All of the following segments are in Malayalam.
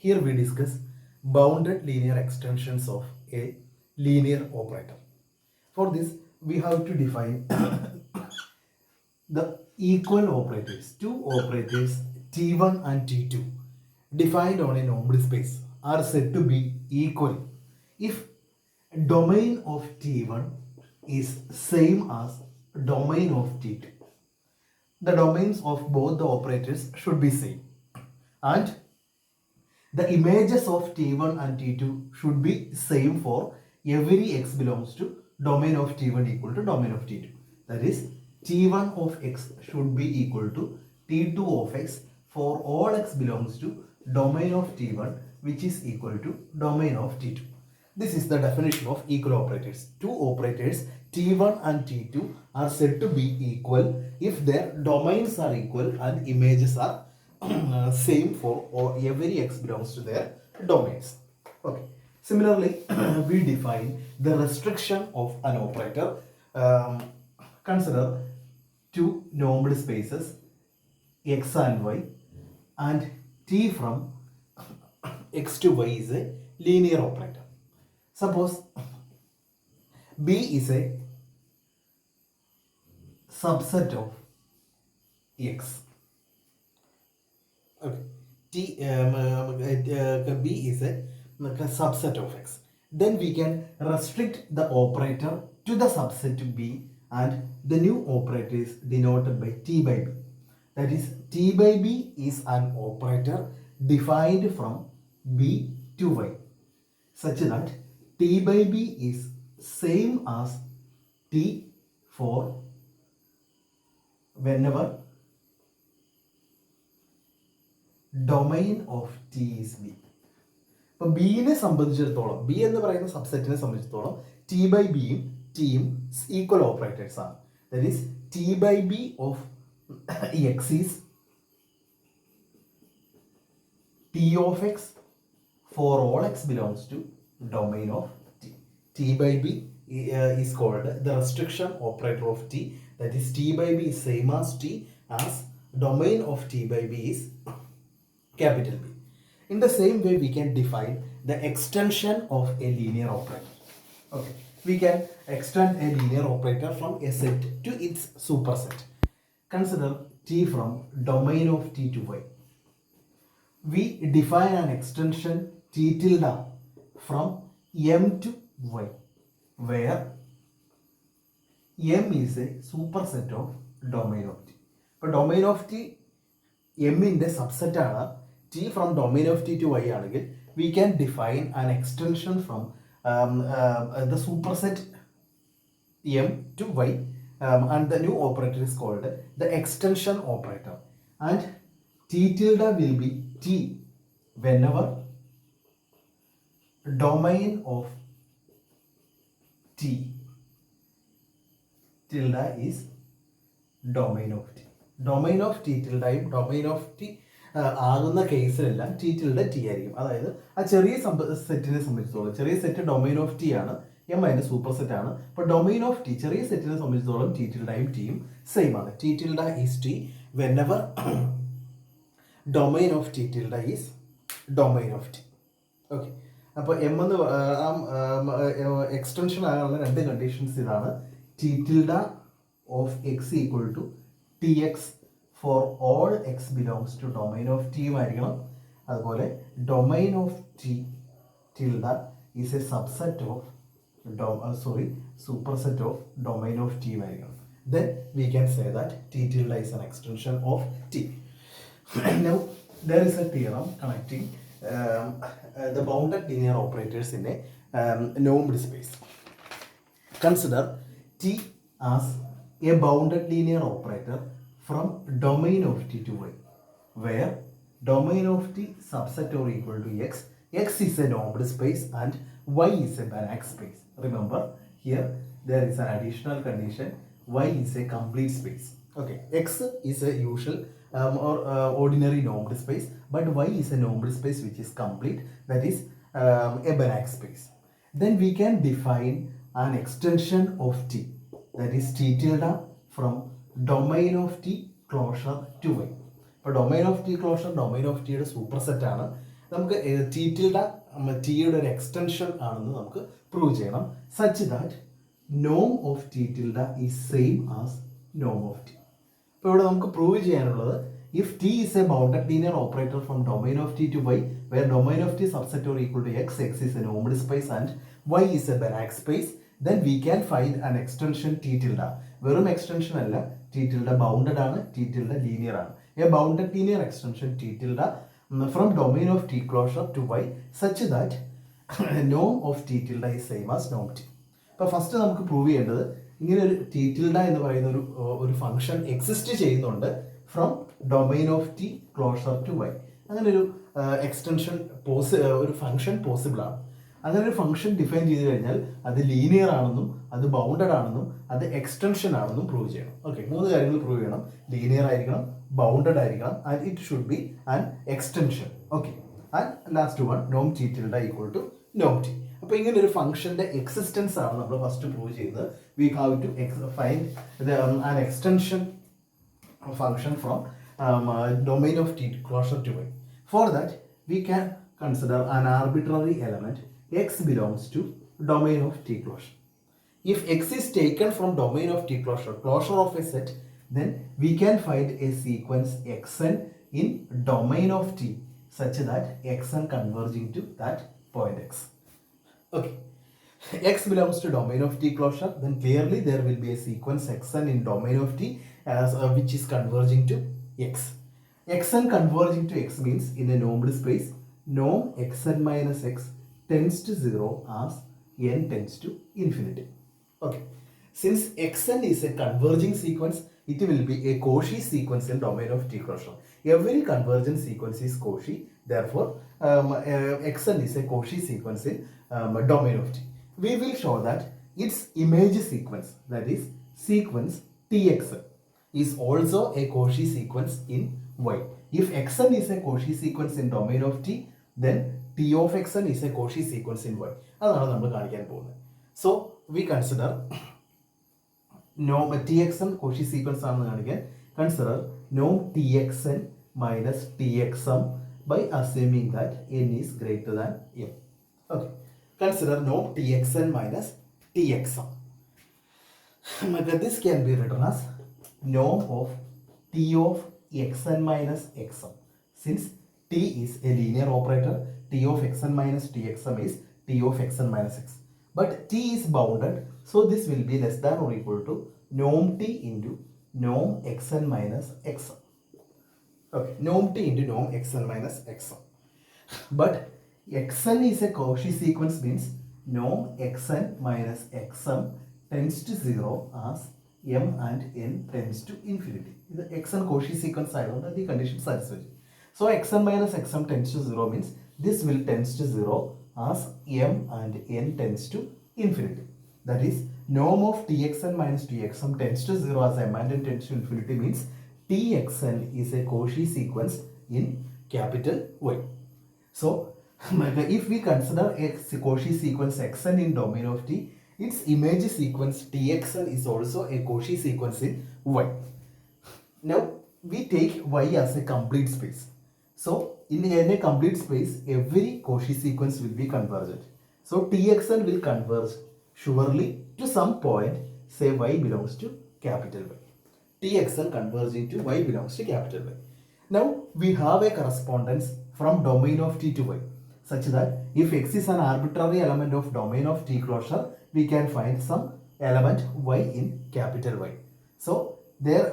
Here we discuss bounded linear extensions of a linear operator. For this, we have to define the equal operators. Two operators T1 and T2 defined on a normal space are said to be equal if domain of T1 is same as domain of T2. The domains of both the operators should be same, and the images of T1 and T2 should be same for every x belongs to domain of T1 equal to domain of T2. That is, T1 of x should be equal to T2 of x for all x belongs to domain of T1, which is equal to domain of T2. This is the definition of equal operators. Two operators T1 and T2 are said to be equal if their domains are equal and images are same for every x belongs to their domains. Okay. Similarly, we define the restriction of an operator. Consider two normal spaces x and y, and t from x to y is a linear operator. Suppose B is a subset of x. Okay. B is a subset of x. Then we can restrict the operator to the subset B, and the new operator is denoted by T by B. That is, T by B is an operator defined from B to Y, such that T by B is same as T for whenever domain of T is B. അപ്പോൾ ബിനെ സംബന്ധിച്ചിടത്തോളം, ബി എന്ന് പറയുന്ന സബ്സെറ്റിനെ സംബന്ധിച്ചിടത്തോളം ടി ബൈ ബിയും ടിയും ഈക്വൽ ഓപ്പറേറ്റേഴ്സ് ആണ്. That is T by B of X is T of X for all X belongs to domain of T. T by B is called the restriction operator of T. That is, T by B is same as T as domain of T by B is capital B. In the same way, we can define the extension of a linear operator. Okay, we can extend a linear operator from a set to its superset. Consider T from domain of T to Y. We define an extension T tilde from M to Y, where M is a superset of domain of T. But domain of T M in the subset ആണ്. T from domain of T to Y ആണെങ്കിൽ we can define an extension from the superset M to Y, and the new operator is called the extension operator, and T tilde will be T whenever domain of T tilde is domain of T. Domain of T tildeയും domain of T ആകുന്ന കേസിലെല്ലാം ടി tilde ടി ആയിരിക്കും. അതായത് ആ ചെറിയ സെറ്റിനെ സംബന്ധിച്ചിടത്തോളം, ചെറിയ സെറ്റ് ഡൊമൈൻ ഓഫ് ടി ആണ്, എം അതിൻ്റെ സൂപ്പർ സെറ്റ് ആണ്. അപ്പോൾ ഡൊമൈൻ ഓഫ് ടി ചെറിയ സെറ്റിനെ സംബന്ധിച്ചിടത്തോളം ടി tildeയും ടിയും സെയിം ആണ്. T tilde is T whenever domain of T tilde is domain of T. Okay, അപ്പോൾ എം എന്ന് എക്സ്റ്റൻഷൻ ആകാനുള്ള രണ്ട് കണ്ടീഷൻസ് ഇതാണ്. T tilde of X equal to T X for all X belongs to domain of ടിയും ആയിരിക്കണം. അതുപോലെ domain of T tilde is a subset of superset of domain of T ആയിരിക്കണം. Then we can say that T tilde is an extension of T. Now there is a theorem connecting the bounded linear operators in a normed space. Consider T as a bounded linear operator from domain of T to Y, where domain of T subset or equal to x, x is a normed space and y is a Banach space. Remember, here there is an additional condition, y is a complete space. Okay, x is a usual or ordinary normed space, but y is a normed space which is complete, that is a Banach space. Then we can define an extension of T, that is T tilde from domain of T closure to Y. അപ്പോൾ domain of T closure domain of ടിയുടെ സൂപ്പർ സെറ്റ് ആണ്. നമുക്ക് ടിയുടെ ഒരു എക്സ്റ്റൻഷൻ ആണെന്ന് നമുക്ക് പ്രൂവ് ചെയ്യണം സച്ച് ദാറ്റ് നോം of T is same as Noam of T. അപ്പോൾ ഇവിടെ നമുക്ക് പ്രൂവ് ചെയ്യാനുള്ളത് if T is A bounded linear operator from domain of T two Y wear domain of T subset or equal to X, X is A normal space and Y is A ബെറാക് space, then we can find an extension t tilde. വെറും എക്സ്റ്റൻഷൻ അല്ല, ടി tilde ബൗണ്ടഡ് ആണ്, ടി tilde ലീനിയർ ആണ്. A bounded linear extension T tilde from domain of T closure to Y such that നോം of T tilde is same as നോം ടി. അപ്പോൾ ഫസ്റ്റ് നമുക്ക് പ്രൂവ് ചെയ്യേണ്ടത് ഇങ്ങനെ ഒരു ടി tilde എന്ന് പറയുന്ന ഒരു ഫംഗ്ഷൻ എക്സിസ്റ്റ് ചെയ്യുന്നുണ്ട് from domain of T closure to Y. അങ്ങനെ ഒരു എക്സ്റ്റൻഷൻ ഒരു ഫംഗ്ഷൻ പോസിബിൾ ആണ്. അങ്ങനെ ഒരു ഫംഗ്ഷൻ ഡിഫൈൻ ചെയ്ത് കഴിഞ്ഞാൽ അത് ലീനിയർ ആണെന്നും അത് ബൗണ്ടഡ് ആണെന്നും അത് എക്സ്റ്റൻഷൻ ആണെന്നും പ്രൂവ് ചെയ്യണം. ഓക്കെ, 3 കാര്യങ്ങൾ പ്രൂവ് ചെയ്യണം. ലീനിയർ ആയിരിക്കണം, ബൗണ്ടഡ് ആയിരിക്കണം, and it should be an extension. Okay, and last one നോം ടി tilde ഈക്വൽ ടു നോം ടി. അപ്പോൾ ഇങ്ങനെ ഒരു ഫംഗ്ഷന്റെ എക്സിസ്റ്റൻസ് ആണ് നമ്മൾ ഫസ്റ്റ് പ്രൂവ് ചെയ്യുന്നത്. We have to find an extension function from domain of t closer to y. For that, we can consider an arbitrary element x belongs to domain of t closure. If x is taken from domain of t closure of a set, then we can find a sequence xn in domain of t such that xn converging to that point x. Okay, x belongs to domain of t closure, then clearly there will be a sequence xn in domain of t as which is converging to x. xn converging to x means in a normal space norm xn minus x tends to 0 as n tends to infinity. Okay, since xn is a converging sequence, it will be a Cauchy sequence in domain of t closure. Every convergent sequence is Cauchy, therefore xn is a Cauchy sequence in domain of t. We will show that its image sequence, that is sequence txn, is also a Cauchy sequence in y. If xn is a Cauchy sequence in domain of t, then t of xn is a Cauchy sequence in y. അതാണ് നമ്മൾ കാണിക്കാൻ പോകുന്നത്. സോ വി കൺസിഡർ നോം T X N Cauchy sequence ആണെന്ന് കാണിക്കാൻ കൺസിഡർ നോം T X N minus T X M by assuming that N is greater than M. Okay, consider നോം T X N minus T X M. This can be written as norm of t of xn minus xm. Since t is a linear operator, t of xn minus txm is t of xn minus x. But t is bounded, so this will be less than or equal to norm t into norm xn minus xm. Okay, norm t into norm xn minus xm. But xn is a Cauchy sequence means norm xn minus xm tends to 0 as m and n tends to infinity. The xn Cauchy sequence ആയതുകൊണ്ട് the condition satisfied. So xn minus xm tends to 0 means this will tends to 0 as m and n tends to infinity. That is norm of txn minus txm tends to 0 as m and n tends to infinity means txn is a Cauchy sequence in capital Y. So if we consider a Cauchy sequence xn in domain of t, its image sequence txn is also a Cauchy sequence in y. Now we take y as a complete space. So in a complete space, every Cauchy sequence will be convergent. So txn will converge surely to some point, say y belongs to capital Y. Txn converging to y belongs to capital Y. Now we have a correspondence from domain of t to y such that if x is an arbitrary element of domain of t closure, we can find some element y in capital Y. So there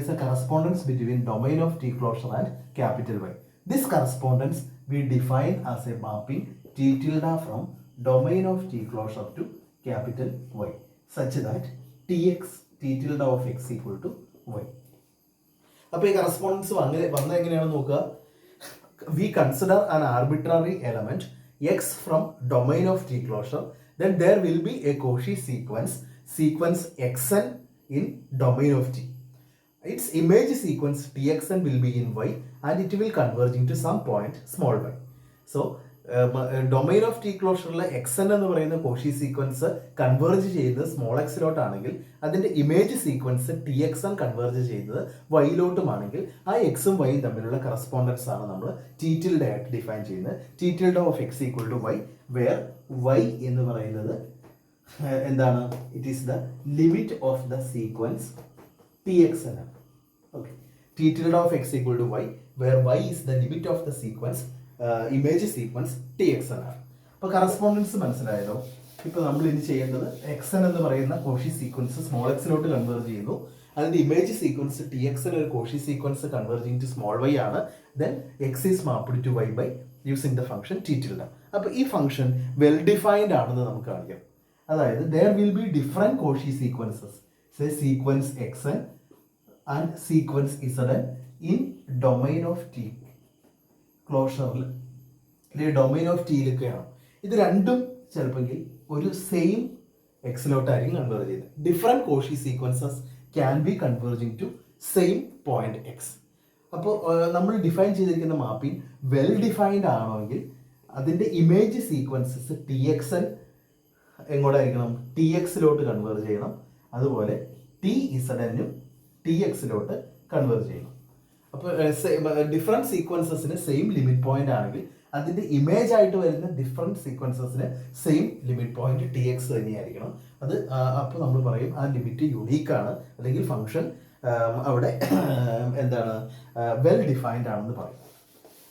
is a correspondence between domain of t closure and capital Y. This correspondence we define as a mapping t tilde from domain of t closure to capital Y such that t tilde of x equal to y. അപ്പോൾ ഈ കറസ്പോണ്ടൻസ് വന്ന എങ്ങനെയാണെന്ന് നോക്കുക. We consider an arbitrary element x from domain of t closure, then there will be a Cauchy sequence xn in domain of t. Its image sequence txn will be in y and it will converge into some point small y. So domain of T ക്ലോഷറിലെ എക്സൻ എന്ന് പറയുന്ന കോഷി സീക്വൻസ് കൺവേർജ് ചെയ്യുന്നത് സ്മോൾ എക്സിലോട്ടാണെങ്കിൽ അതിന്റെ image sequence T X N converge ചെയ്യുന്നത് വൈയിലോട്ടുമാണെങ്കിൽ ആ എക്സും വൈയും തമ്മിലുള്ള കറസ്പോണ്ടൻസ് ആണ് നമ്മൾ ടി ടിൽഡെ ആയിട്ട് ഡിഫൈൻ ചെയ്യുന്നത്. T tilde of X equal to Y, where Y എന്ന് പറയുന്നത് എന്താണ്? It is the limit of the sequence T X N ആണ്. Okay, T tilde of X equal to Y, where Y is the limit of the sequence image sequence T X N ആണ്. അപ്പോൾ കറസ്പോണ്ടൻസ് മനസ്സിലായല്ലോ. ഇപ്പോൾ നമ്മൾ ഇനി ചെയ്യേണ്ടത് എക്സ് എൻ എന്ന് പറയുന്ന കോഷി സീക്വൻസ് സ്മോൾ എക്സിലോട്ട് കൺവേർജ് ചെയ്യുന്നു. അതിന്റെ ഇമേജ് സീക്വൻസ് ടി എക്സ് ഒരു Cauchy sequence converging to small Y ആണ്. Then X is mapped to Y by using the function T tilde. അപ്പോൾ ഈ ഫംഗ്ഷൻ വെൽ ഡിഫൈൻഡ് ആണെന്ന് നമുക്ക് കാണിക്കാം. അതായത് there will be different Cauchy sequences, say sequence X N and sequence Z N in domain of T ക്ലോഷറിൽ അല്ലെങ്കിൽ ഡൊമൈൻ ഓഫ് ടിയിലൊക്കെയാണ്. ഇത് രണ്ടും ചിലപ്പോൾ ഒരു സെയിം എക്സിലോട്ടായിരിക്കും കൺവേർജ് ചെയ്യുന്നത്. Different Cauchy sequences can be converging to same point X. അപ്പോൾ നമ്മൾ ഡിഫൈൻ ചെയ്തിരിക്കുന്ന മാപ്പിംഗ് വെൽ ഡിഫൈൻഡ് ആണെങ്കിൽ അതിൻ്റെ image sequences T X N എങ്ങോട്ടായിരിക്കണം? ടി എക്സിലോട്ട് കൺവേർജ് ചെയ്യണം. അതുപോലെ ടി ഇസഡ് എന്നും ടി എക്സിലോട്ട് കൺവേർജ് ചെയ്യണം. അപ്പോൾ ഡിഫറെൻറ്റ് സീക്വൻസസിന് സെയിം ലിമിറ്റ് പോയിന്റ് ആണെങ്കിൽ അതിൻ്റെ ഇമേജ് ആയിട്ട് വരുന്ന ഡിഫറെൻറ്റ് സീക്വൻസസിന് same limit point T X തന്നെയായിരിക്കണം. അത് അപ്പോൾ നമ്മൾ പറയും ആ ലിമിറ്റ് യുണീക്കാണ്, അല്ലെങ്കിൽ ഫംഗ്ഷൻ അവിടെ എന്താണ് വെൽ ഡിഫൈൻഡ് ആണെന്ന് പറയും.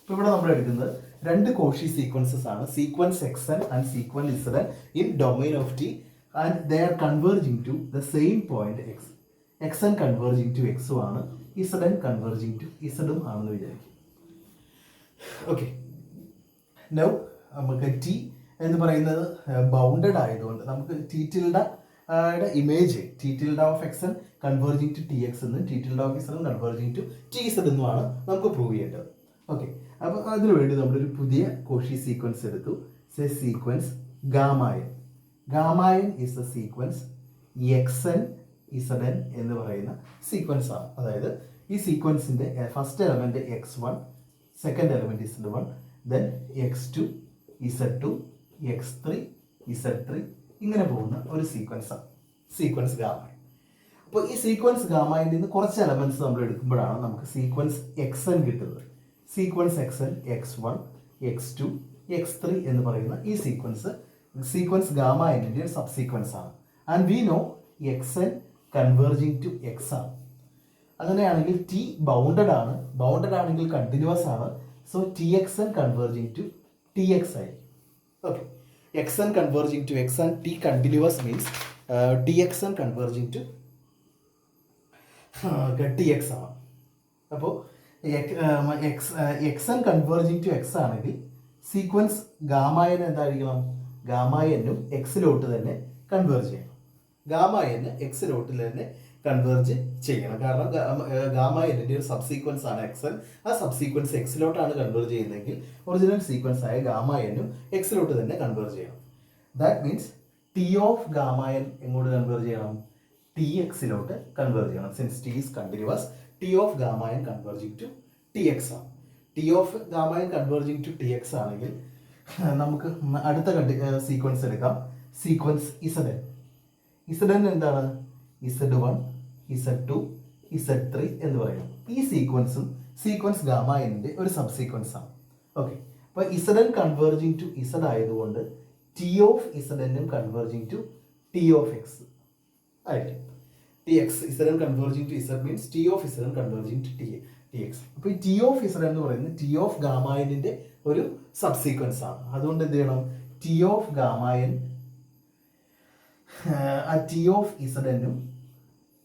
ഇപ്പോൾ ഇവിടെ നമ്മൾ എടുക്കുന്നത് രണ്ട് കോഷി സീക്വൻസസ് ആണ്, sequence X N and sequence Z N in domain of T and they are converging to the same point X. X N converging to എക്സും ആണ്, ഇസഡ് എൻ കൺവേർജിങ് ടു ഇസഡും ആണെന്ന് വിചാരിക്കും. ഓക്കെ, നൗ നമുക്ക് ടി എന്ന് പറയുന്നത് ബൗണ്ടഡ് ആയതുകൊണ്ട് നമുക്ക് T tilde image T tilde of X N converging to T X എന്നും T tilde of Z converging to T Z എന്നുമാണ് നമുക്ക് പ്രൂവ് ചെയ്യേണ്ടത്. ഓക്കെ, അപ്പോൾ അതിനുവേണ്ടി നമ്മളൊരു പുതിയ കോഷി സീക്വൻസ് എടുത്തു. Say sequence gamma n. Gamma n is a sequence X N Z N എന്ന് പറയുന്ന സീക്വൻസ് ആണ്. അതായത് ഈ സീക്വൻസിന്റെ first element X one, second element Z one, then X two, Z two, X three, Z three, ഇങ്ങനെ പോകുന്ന ഒരു സീക്വൻസ് ആണ് സീക്വൻസ് ഗാമായൻ. അപ്പോൾ ഈ സീക്വൻസ് ഗാമായൻ്റെ നിന്ന് കുറച്ച് എലമെന്റ്സ് നമ്മൾ എടുക്കുമ്പോഴാണ് നമുക്ക് സീക്വൻസ് എക്സ് എൻ കിട്ടുന്നത്. Sequence X N, X one, X two, X three എന്ന് പറയുന്ന ഈ സീക്വൻസ് ഗാമായൻ്റെ ഒരു സബ് സീക്വൻസ് ആണ്. And we know X N converging to X ആണ്. അങ്ങനെയാണെങ്കിൽ ടി ബൗണ്ടഡ് ആണ്, ബൗണ്ടഡ് ആണെങ്കിൽ കണ്ടിന്യൂസ് ആണ്. So T X N converging to T X ആയിരിക്കും. Okay, X N converging to X and T continuous means T X N converging to T X ആണ്. അപ്പോൾ X N converging to X ആണെങ്കിൽ സീക്വൻസ് ഗാമായൻ എന്തായിരിക്കണം? ഗാമായനും എക്സിലോട്ട് തന്നെ കൺവേർജ് ചെയ്യണം. ഗാമായന് എക്സിലോട്ടിൽ തന്നെ കൺവേർജ് ചെയ്യണം. കാരണം ഗാമായൻ്റെ ഒരു സബ് സീക്വൻസ് ആണ് എക്സ് എൻ. ആ സബ് സീക്വൻസ് എക്സിലോട്ടാണ് കൺവേർജ് ചെയ്യുന്നതെങ്കിൽ ഒറിജിനൽ സീക്വൻസ് ആയ ഗാമായനും എക്സിലോട്ട് തന്നെ കൺവേർജ് ചെയ്യണം. That means T of gamma n എങ്ങോട്ട് കൺവേർജ് ചെയ്യണം? ടി എക്സിലോട്ട് കൺവേർജ് ചെയ്യണം. Since T is continuous, T of gamma n converging to T X ആണ്. T of gamma n converging to T X ആണെങ്കിൽ നമുക്ക് അടുത്ത സീക്വൻസ് എടുക്കാം. Sequence Z N. Z N എന്താണ്? Z one, Z two, Z three എന്ന് പറയുന്നത്. ഈ സീക്വൻസും സീക്വൻസ് ഗാമായൻ്റെ ഒരു സബ് സീക്വൻസ് ആണ്. ഓക്കെ, അപ്പോൾ Z N converging to Z ആയതുകൊണ്ട് ടി ഓഫ് ഇസഡ് എന്നും converging to T of X ആയിരിക്കും. T X Z N converging to Z means T of Z N converging to T X. അപ്പോൾ ഈ ടി ഓഫ് ഇസഡ് എന്ന് പറയുന്നത് ടി ഓഫ് ഗാമായൻ്റെ ഒരു സബ് സീക്വൻസ് ആണ്. അതുകൊണ്ട് എന്ത് ചെയ്യണം? ടി ഓഫ് ഗാമായൻ ആ ടി ഓഫ് ഇസഡ് എന്നും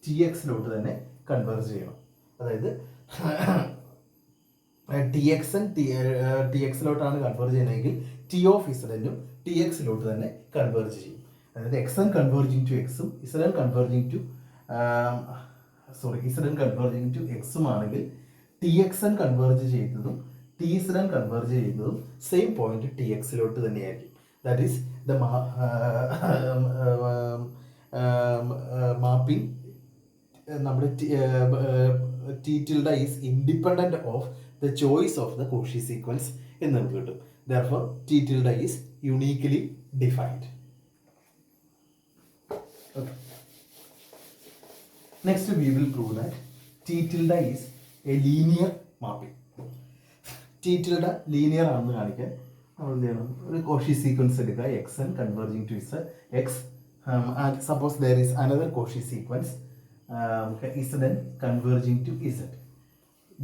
ടി എക്സിലോട്ട് തന്നെ കൺവേർജ് ചെയ്യണം. അതായത് ടി എക്സ് എൻ ടി എക്സിലോട്ടാണ് കൺവേർജ് ചെയ്യുന്നതെങ്കിൽ ടി ഓഫ് ഇസഡ് എന്നും ടി എക്സിലോട്ട് തന്നെ കൺവേർജ് ചെയ്യും. അതായത് എക്സ് എൻ കൺവേർജിങ് ടു എക്സും z N converging to z N converging to എക്സും ആണെങ്കിൽ ടി എക്സ് എൻ കൺവേർജ് ചെയ്തതും ടി ഇസഡ് എൻ കൺവേർജ് ചെയ്തതും സെയിം പോയിന്റ് ടി എക്സിലോട്ട് തന്നെയായിരിക്കും. ദാറ്റ് ഈസ് ദ മാപ്പിംഗ് നമ്മുടെ T tilde is independent of the choice of the Cauchy sequence എന്ന് നമുക്ക് കിട്ടും. Therefore, T tilde is uniquely defined. Okay. Next, we will prove that T tilde is a linear mapping. T tilde linear ആണെന്ന് കാണിക്കാൻ നമ്മൾ എന്ത് ചെയ്യണം? ഒരു Cauchy sequence എടുക്കുക, xn converging to x. And suppose there is another Cauchy sequence, zn converging to z.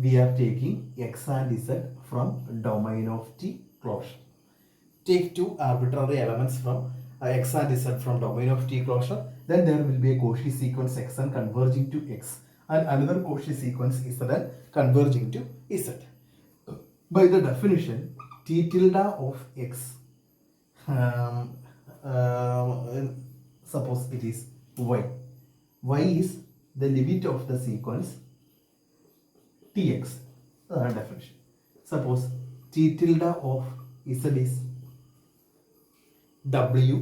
We are taking x and z from domain of T closure. Take two arbitrary elements from x and z from domain of T closure. Then there will be a Cauchy sequence xn converging to x and another Cauchy sequence zn converging to z. By the definition, T tilde of x, suppose it is y. Y is the limit of the sequence Tx. Definition. Suppose T tilde of z is w,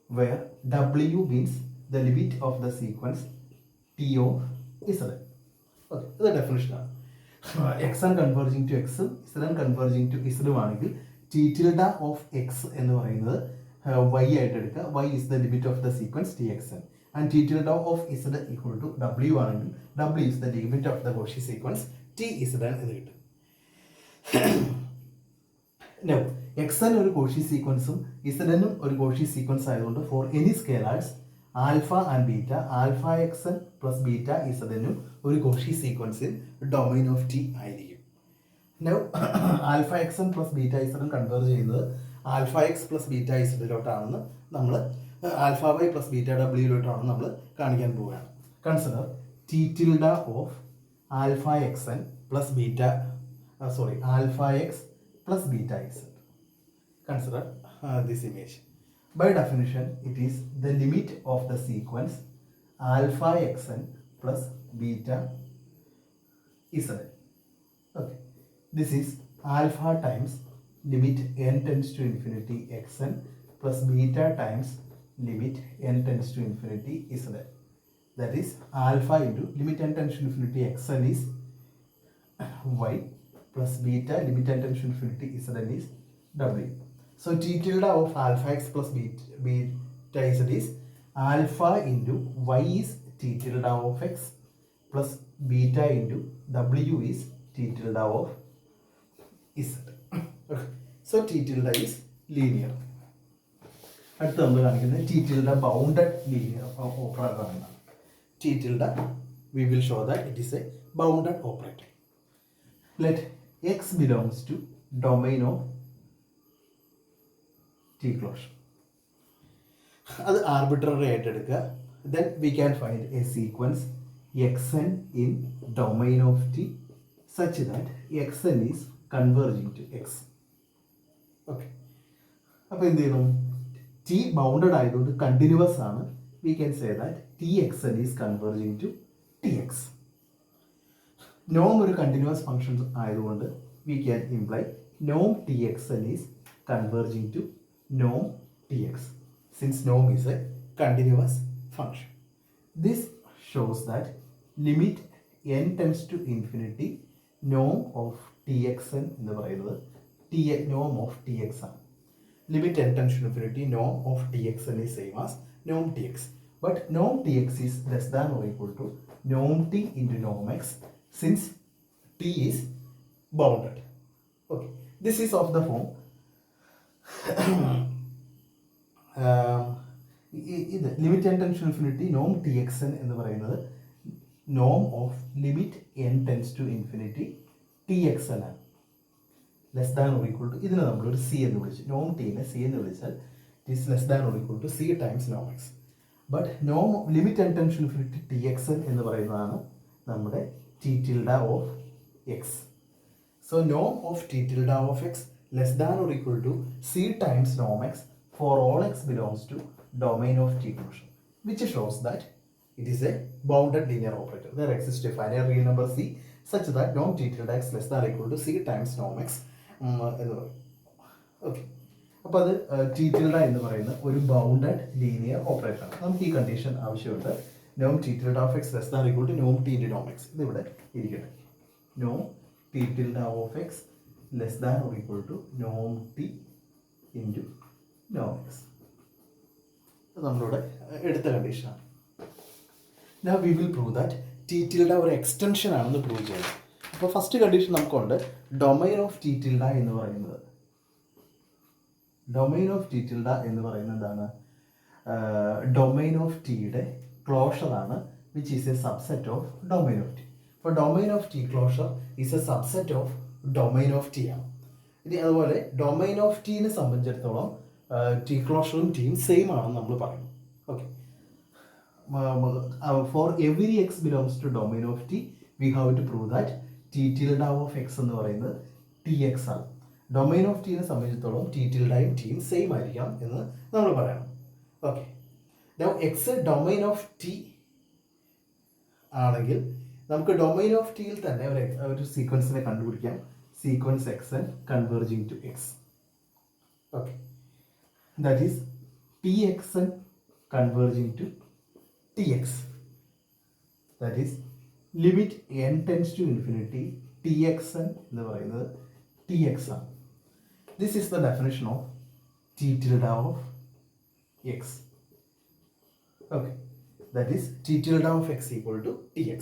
where w means the limit of the sequence T of z. Okay, the definition. xn converging to x, zn converging to z ആണെങ്കിൽ T tilde of x എന്ന് പറയുന്നത് y ആയിട്ട് എടുക്കുക. Y is the limit of the sequence Txn. And T tilde of z equal to w ആണെങ്കിൽ w is the limit of the Cauchy sequence Tzn എന്ന് കിട്ടും. Now, xn ഒരു Cauchy sequenceും zn ഒരു Cauchy sequence ആയതുകൊണ്ട് for any scalars alpha and beta, alpha xn plus beta zn ഒരു Cauchy sequence domain of T ആയിരിക്കും. Now, alpha xn plus beta zn converge ചെയ്യുന്നത് alpha x plus beta zലോട്ടാണെന്ന് നമ്മൾ alpha y plus beta wലോട്ടാണെന്ന് നമ്മൾ കാണിക്കാൻ പോവുകയാണ്. Consider T tilde of alpha xn plus beta, alpha x plus beta z. Consider this image. By definition, it is the limit of the sequence alpha xn plus beta zn. Okay, this is alpha times limit n tends to infinity xn plus beta times limit n tends to infinity zn. That is alpha into limit n tends to infinity xn is y plus beta limit n tends to infinity zn is w. So T tilde of alpha x plus beta z is alpha into y is T tilde of x plus beta into w is T tilde of z. So T tilde is linear. അടുത്ത നമ്മൾ കാണിക്കുന്നത് T tilde bounded linear operator ആണ്. T tilde, we will show that it is a bounded operator. Let x belongs to domain of T closure. അത് ആർബിട്രറി ആയിട്ട് എടുക്കുക. Then we can find a sequence xn in domain of T such that xn is converging to x. Okay. അപ്പോൾ എന്ത് ചെയ്യണം? T ബൗണ്ടഡ് ആയതുകൊണ്ട് കണ്ടിന്യൂവസ് ആണ്. We can say that Txn is converging to Tx. Norm ഒരു continuous function ആയതുകൊണ്ട് we can imply norm Txn is converging to norm Tx, since norm is a continuous function. This shows that limit n tends to infinity norm of Txn എന്ന് പറയുന്നത് norm of Tx ആണ്. Limit n tends to infinity norm of Txn is same as norm Tx. But norm Tx is less than or equal to norm T into norm x, since T is bounded. Okay, this is of the form ഇത് limit n tends to infinity norm Txn എന്ന് പറയുന്നത് norm of limit n tends to infinity Txn ആണ്. Less than or equal to ഇതിനെ നമ്മളൊരു സി എന്ന് വിളിച്ചു. നോം ടീനെ സി എന്ന് വിളിച്ചാൽ it is less than or equal to C times നോം എക്സ്. ബട്ട് നോം limit n tends to infinity Txn എന്ന് പറയുന്നതാണ് നമ്മുടെ T tilde of X. So നോം of T tilde of X less than or equal to C times നോം X for all X belongs to domain of T closure, which shows that it is a bounded linear operator. There exists a finite real number C such that norm T tilde x less than or equal to C times norm x എന്ന് പറയും. ഓക്കെ, അപ്പോൾ അത് T tilde എന്ന് പറയുന്ന ഒരു ബൗണ്ടഡ് ലീനിയർ ഓപ്പറേറ്റർ ആണ്. നമുക്ക് ഈ കണ്ടീഷൻ ആവശ്യമുണ്ട്. നോം T tilde of X less than or equal to norm T into norm x. ഇതിവിടെ ഇരിക്കട്ടെ. നോം t tilde of x less than or equal to norm t into norm x. അത് നമ്മളിവിടെ എടുത്ത കണ്ടീഷനാണ്. Now we will prove that t tilde ഒരു എക്സ്റ്റൻഷൻ ആണെന്ന് പ്രൂവ് ചെയ്യണം. അപ്പോൾ ഫസ്റ്റ് കണ്ടീഷൻ നമുക്കുണ്ട് ഡൊമൈൻ ഓഫ് ടി ടിൽഡ എന്ന് പറയുന്നത്. ഡൊമൈൻ ഓഫ് ടി ടിൽഡ എന്ന് പറയുന്നത് എന്താണ്? ഡൊമൈൻ ഓഫ് ടിയുടെ ക്ലോഷറാണ്, which is a subset of domain of T. അപ്പോൾ domain of T closure is a subset of domain of T ആണ്. ഇനി അതുപോലെ ഡൊമൈൻ ഓഫ് ടീനെ സംബന്ധിച്ചിടത്തോളം ടി ക്ലോഷറും ടിയും സെയിം ആണെന്ന് നമ്മൾ പറയുന്നു. Okay, for every x belongs to domain of t, we have to prove that t tilde of x എന്ന് പറയുന്നത് tx ആണ്. ഡൊമൈൻ ഓഫ് ടീനെ സംബന്ധിച്ചിടത്തോളം ടി ടിൽഡയും ടിയും സെയിം ആയിരിക്കാം എന്ന് നമ്മൾ പറയണം. Okay, now x domain of T ആണെങ്കിൽ നമുക്ക് ഡൊമൈൻ ഓഫ് ടിയിൽ തന്നെ ഒരു സീക്വൻസിനെ കണ്ടുപിടിക്കാം. Sequence X N converging to X. Okay, that is T X N converging to tx, that is limit n tends to infinity txn എന്ന് പറയുന്നത് tx ആണ്. This is the definition of t tilde of x. Okay, that is t tilde of x equal to tx.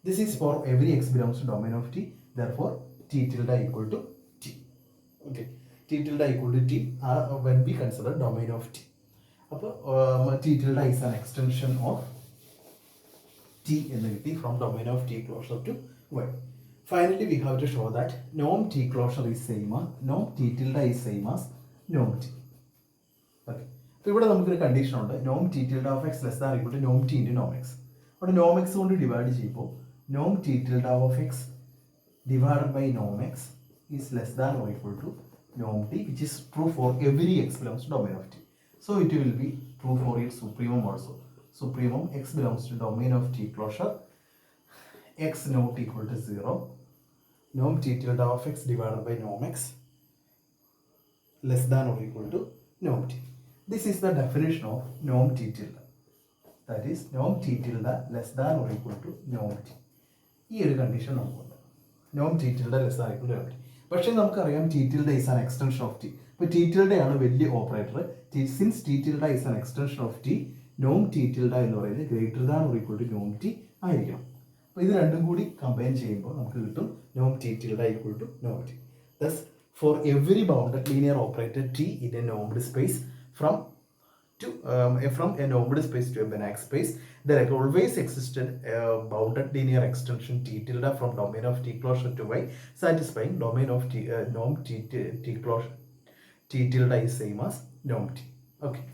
This is for every x belongs to domain of t, therefore t tilde equal to t. Okay, t tilde equal to t when we consider domain of t. അപ്പോൾ T tilde is an extension of t എന്ന് കിട്ടി from domain of t closure to y. Finally we have to show that norm t closure is same as norm t tilde is same as norm t. Okay, അപ്പോൾ ഇവിടെ നമുക്കൊരു കണ്ടീഷൻ ഉണ്ട്, norm t tilde of x less than or equal to norm t into norm x. അവിടെ norm x കൊണ്ട് ഡിവൈഡ് ചെയ്യുമ്പോൾ norm t tilde of x divided by norm x is less than or equal to norm t, which is true for every x belongs to domain of t. So it will be true for its supremum also. Supremum x belongs to domain of t closure, x not equal to 0, norm t tilde of x divided by norm x less than or equal to norm t. This is the definition of norm t tilde. That is norm t tilde less than or equal to norm t. ഈ ഒരു കണ്ടീഷൻ നമുക്കുണ്ട്, norm t tilde less than or equal to norm t. പക്ഷേ നമുക്കറിയാം T tilde is an extension of T. ഇപ്പോൾ ടി ടിൽഡ ആണ് വലിയ operator. Since T tilde is an extension of T, Noam T tilde എന്ന് പറയുന്നത് greater than or equal to നോം ടി ആയിരിക്കണം. അപ്പോൾ ഇത് രണ്ടും കൂടി കമ്പൈൻ ചെയ്യുമ്പോൾ നമുക്ക് കിട്ടും നോം ടി ടിൽഡ ഈക്വൽ ടു നോം T. Thus for every bounded linear operator T in A normed space from a normed space to a Banach space, there always existed a bounded linear extension t tilde from domain of t closure to y, satisfying domain of t norm t closure t tilde is same as norm t. Okay.